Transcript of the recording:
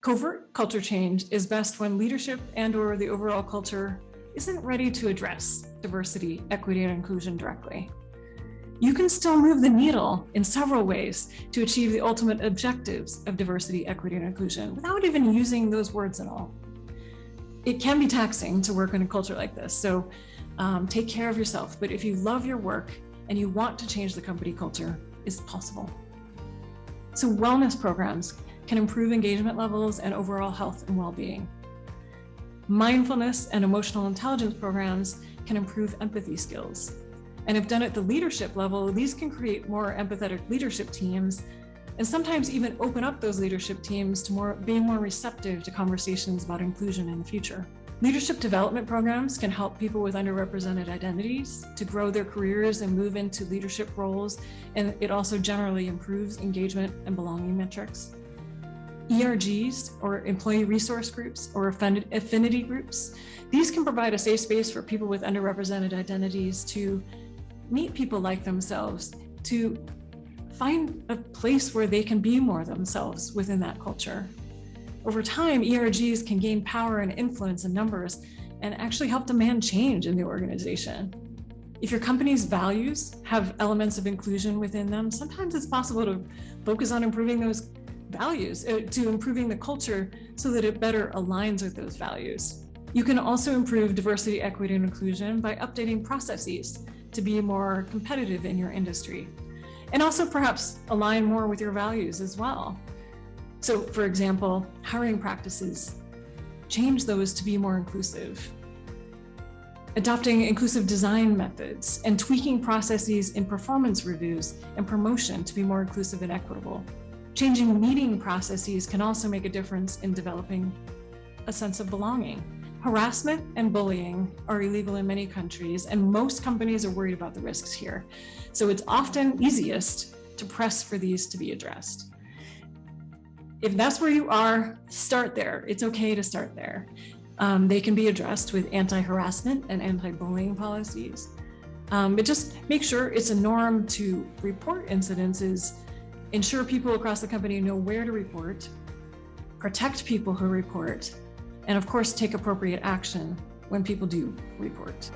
Covert culture change is best when leadership and/or the overall culture isn't ready to address diversity, equity, and inclusion directly. You can still move the needle in several ways to achieve the ultimate objectives of diversity, equity, and inclusion without even using those words at all. It can be taxing to work in a culture like this, so take care of yourself. But if you love your work and you want to change the company culture, it's possible. So wellness programs can improve engagement levels and overall health and well-being. Mindfulness and emotional intelligence programs can improve empathy skills. And if done at the leadership level, these can create more empathetic leadership teams and sometimes even open up those leadership teams to being more receptive to conversations about inclusion in the future. Leadership development programs can help people with underrepresented identities to grow their careers and move into leadership roles, and it also generally improves engagement and belonging metrics. ERGs, or employee resource groups, or affinity groups, these can provide a safe space for people with underrepresented identities to meet people like themselves, to find a place where they can be more themselves within that culture. Over time, ERGs can gain power and influence in numbers and actually help demand change in the organization. If your company's values have elements of inclusion within them, sometimes it's possible to focus on improving those values, to improving the culture so that it better aligns with those values. You can also improve diversity, equity, and inclusion by updating processes to be more competitive in your industry, and also perhaps align more with your values as well. So, for example, hiring practices, change those to be more inclusive. Adopting inclusive design methods and tweaking processes in performance reviews and promotion to be more inclusive and equitable. Changing meeting processes can also make a difference in developing a sense of belonging. Harassment and bullying are illegal in many countries, and most companies are worried about the risks here. So it's often easiest to press for these to be addressed. If that's where you are, start there. It's okay to start there. They can be addressed with anti-harassment and anti-bullying policies. But just make sure it's a norm to report incidences, ensure people across the company know where to report, protect people who report, and of course, take appropriate action when people do report.